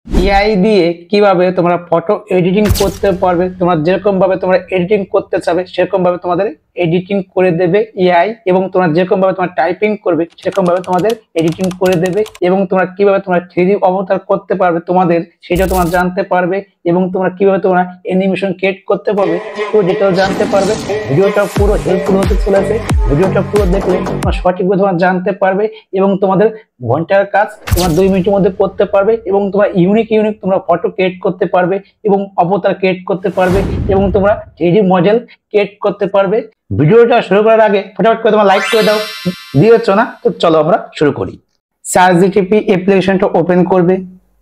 AI দিয়ে কিভাবে তোমরা ফটো এডিটিং করতে পারবে। তোমরা যেরকম ভাবে তোমরা এডিটিং করতে চাবে সেরকম ভাবে তোমাদের এডিটিং করে দেবে এআই, এবং তোমরা যেরকম ভাবে তোমরা টাইপিং করবে সেরকম ভাবে তোমাদের এডিটিং করে দেবে। এবং তোমরা কিভাবে তোমরা 3D অবতার করতে পারবে তোমাদের সেটা তোমরা জানতে পারবে, এবং তোমরা কিভাবে তোমরা অ্যানিমেশন ক্রিয়েট করতে পারবে পুরো ডিটেইলস জানতে পারবে। ভিডিওটা পুরো হেল্পফুল হতে চলেছে, ভিডিওটা পুরো দেখলে তোমরা সঠিকভাবে তোমরা জানতে পারবে, এবং তোমাদের ঘন্টার কাজ তোমরা 2 মিনিটের মধ্যে করতে পারবে, এবং তোমরা ইউনিক তোমরা ফটো ক্রিয়েট করতে পারবে এবং অবতার ক্রিয়েট করতে পারবে, এবং তোমরা 3D মডেল ক্রিয়েট করতে পারবে। ভিডিওটা শুরু করার আগে ফটাফট করে তোমরা লাইক করে দাও, দিয়েছো না? তো চলো আমরা শুরু করি। ChatGPT অ্যাপ্লিকেশনটা ওপেন করবে,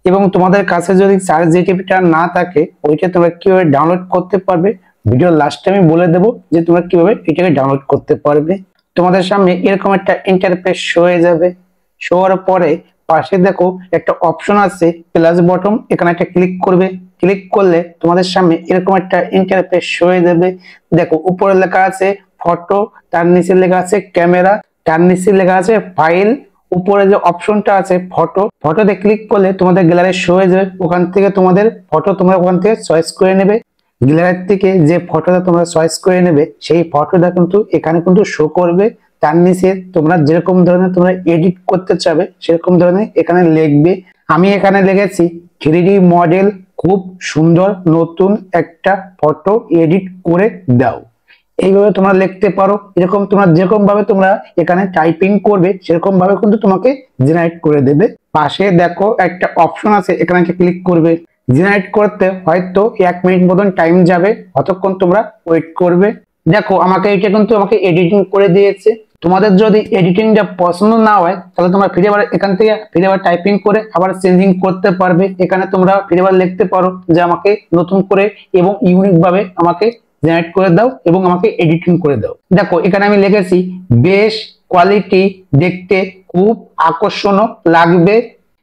এবং তোমাদের কাছে যদি ChatGPT না থাকে ওইটা তোমরা কিভাবে ডাউনলোড করতে পারবে ভিডিও লাস্টে আমি বলে দেবো যে তোমরা কিভাবে এটাকে ডাউনলোড করতে পারবে। তোমাদের সামনে এরকম একটা ইন্টারফেস শো হয়ে যাবে। শো হওয়ার পরে পাশে দেখো একটা অপশন আছে প্লাস বটন, এখানে একটা ক্লিক করবে। ক্লিক করলে তোমাদের সামনে এরকম একটা ইন্টারফেস শো হয়ে যাবে। দেখো উপরে লেখা আছে ফটো, তার নিচে লেখা আছে ক্যামেরা, তার নিচে লেখা আছে ফাইল। উপরে যে অপশনটা আছে ফটো, ফটোতে ক্লিক করলে তোমাদের গ্যালারি শো হয়ে যাবে। ওখান থেকে তোমাদের ফটো তোমরা ওখান থেকে চয়েস করে নেবে। গ্যালারি থেকে যে ফটোটা তোমরা চয়েস করে নেবে সেই ফটোটা কিন্তু এখানে কিন্তু শো করবে। তার নিচে তোমরা যেরকম ধরনের তোমরা এডিট করতে চাবে সেরকম ধরনের এখানে লিখবে। আমি এখানে লিখেছি 3D মডেল খুব সুন্দর নতুন একটা ফটো এডিট করে দাও। এইভাবে তোমরা লিখতে পারো। এরকম তোমরা যেরকম ভাবে তোমরা এখানে টাইপিং করবে সেরকম ভাবে কিন্তু তোমাকে জেনারেট করে দেবে। পাশে দেখো একটা অপশন আছে, এখানে ক্লিক করবে। জেনারেট করতে হয়তো 1 মিনিট মতন টাইম যাবে, অতক্ষণ তোমরা ওয়েট করবে। দেখো আমাকে এটা কিন্তু আমাকে এডিটিং করে দিয়েছে। তোমাদের যদি এডিটিংটা পছন্দ না হয় তাহলে তোমরা ফিরে আবার এখান থেকে ফিরে আবার টাইপিং করে আবার চেঞ্জিং করতে পারবে। এখানে তোমরা ফিরে আবার লিখতে পারো যে আমাকে নতুন করে এবং ইউনিক ভাবে আমাকে জেনারেট করে দাও এবং আমাকে এডিটিং করে দাও। দেখো এখানে আমি লিখেছি বেশ কোয়ালিটি, দেখতে খুব আকর্ষণীয় লাগবে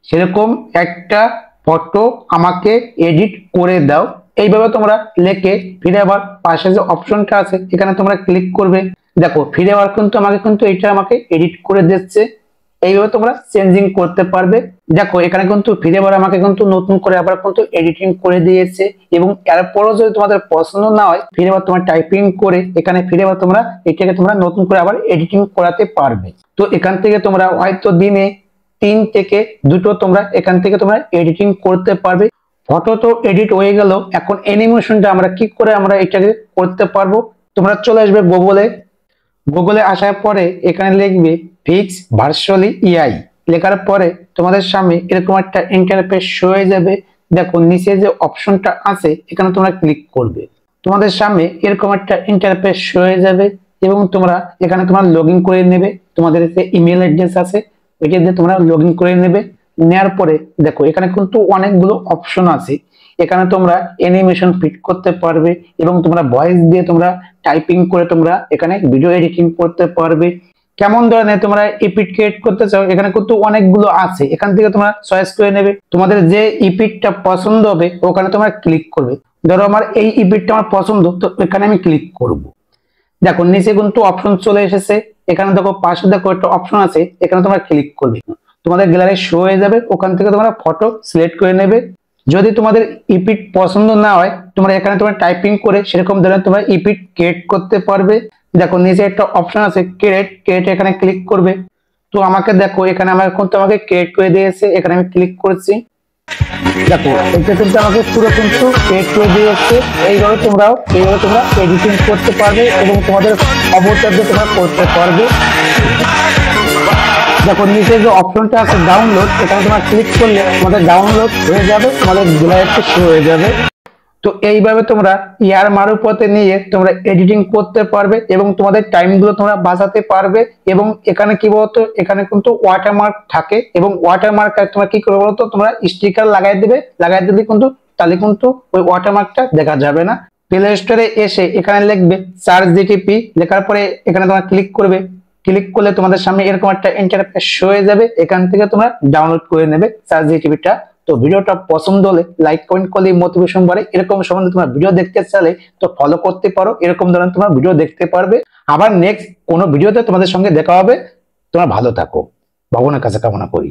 সেরকম একটা ফটো আমাকে এডিট করে দাও। এইভাবে তোমরা লিখে ফিরে আবার পাশে যে অপশনটা আছে এখানে তোমরা ক্লিক করবে। দেখো ফিরে আবার কিন্তু আমাকে কিন্তু এটা আমাকে এডিট করে দিচ্ছে। এইভাবে তোমরা চেঞ্জিং করতে পারবে। দেখো এখানে কিন্তু ফিরে আবার আমাকে কিন্তু নতুন করে আবার কিন্তু এডিটিং করে দিয়েছে, এবং এরপরও যদি তোমাদের পছন্দ না হয় ফিরে আবার তোমরা টাইপিং করে এখানে ফিরে আবার তোমরা এটাকে তোমরা নতুন করে আবার এডিটিং করাতে পারবে। তো এখান থেকে তোমরা হয়তো দিনে 3 থেকে 2টো তোমরা এখান থেকে তোমরা এডিটিং করতে পারবে। ফটো তো এডিট হয়ে গেল, এখন অ্যানিমেশনটা আমরা কি করে আমরা এটাকে করতে পারবো। তোমরা চলে আসবে গুগলে আসার পরে এখানে লিখবে ফিক্স ভার্চুয়ালি এআই। লেখার পরে তোমাদের সামনে এরকম একটা ইন্টারফেস শো হয়ে যাবে। দেখো নিচে যে অপশনটা আছে এখানে তোমরা ক্লিক করবে। তোমাদের সামনে এরকম একটা ইন্টারফেস শো হয়ে যাবে, এবং তোমরা এখানে তোমরা লগ ইন করে নেবে। তোমাদের যে ইমেল অ্যাড্রেস আছে ওইটা দিয়ে তোমরা লগ ইন করে নেবে। নেওয়ার পরে দেখো এখানে কিন্তু অনেকগুলো অপশন আছে। এখানে তোমরা অ্যানিমেশন ফিট করতে পারবে, এবং তোমরা ভয়েস দিয়ে তোমরা টাইপিং করে তোমরা এখানে ভিডিও এডিটিং করতে পারবে। কেমন ধরনের তোমরা ইপিট ক্রিয়েট করতে চাও এখানে কিন্তু অনেকগুলো আছে, এখান থেকে তোমরা চয়েস করে নেবে। তোমাদের যে ইপিটটা পছন্দ হবে ওখানে তোমরা ক্লিক করবে। ধরো আমার এই ইপিটটা আমার পছন্দ, তো এখানে আমি ক্লিক করব। দেখো নিচে কিন্তু অপশন চলে এসেছে। এখানে দেখো পাশে দেখো একটা অপশন আছে, এখানে তোমরা ক্লিক করবে। তোমাদের গ্যালারি শো হয়ে যাবে, ওখান থেকে তোমরা ফটো সিলেক্ট করে নেবে। যদি তোমাদের ইপিট পছন্দ না হয় তোমরা এখানে তোমরা টাইপিং করে সেরকম ধরনের তোমরা ইপিট ক্রিয়েট করতে পারবে। দেখো নিচে একটা অপশন আছে ক্রিয়েট, এখানে ক্লিক করবে। তো আমাকে দেখো এখানে আমার কিন্তু আমাকে ক্রিয়েট করে দিয়েছে, এখানে আমি ক্লিক করছি। দেখো এটা কিন্তু আমাকে পুরো কিন্তু ক্রিয়েট করে দিয়েছে। এইভাবে তোমরা এডিটিং করতে পারবে এবং তোমাদের অবতার দিয়ে তোমরা করতে পারবে। দেখো নিচে যে অপশনটা আছে ডাউনলোড, এখানে তোমরা ক্লিক করলে তোমাদের ডাউনলোড হয়ে যাবে, তোমাদের গ্যালারিতে শো হয়ে যাবে। তো এইভাবে তোমরা ইয়ার মারুপথে নিয়ে তোমরা এডিটিং করতে পারবে এবং তোমাদের টাইমগুলো তোমরা বাঁচাতে পারবে। এবং এখানে কি বলতো, এখানে কিন্তু ওয়াটারমার্ক থাকে, এবং ওয়াটারমার্ক তোমরা কি করবে বলতো, তোমরা স্টিকার লাগাই দিলে কিন্তু তাহলে কিন্তু ওই ওয়াটারমার্কটা দেখা যাবে না। প্লে স্টোরে এসে এখানে লিখবে ChatGPT, লেখার পরে এখানে তোমরা ক্লিক করবে। ক্লিক করলে তোমাদের সামনে এরকম একটা ইন্টারফেস শো হয়ে যাবে, এখান থেকে তোমরা ডাউনলোড করে নেবে ChatGPT-টা। তো ভিডিওটা পছন্দ হলে লাইক কমেন্ট করলে মোটিভেশন বাড়ে। এরকম সম্বন্ধে তোমরা ভিডিও দেখতে চাইলে তো ফলো করতে পারো, এরকম ধরনের তোমরা ভিডিও দেখতে পারবে। আবার নেক্সট কোনো ভিডিওতে তোমাদের সঙ্গে দেখা হবে। তোমরা ভালো থাকো, ভগবানের কাছে কামনা করি।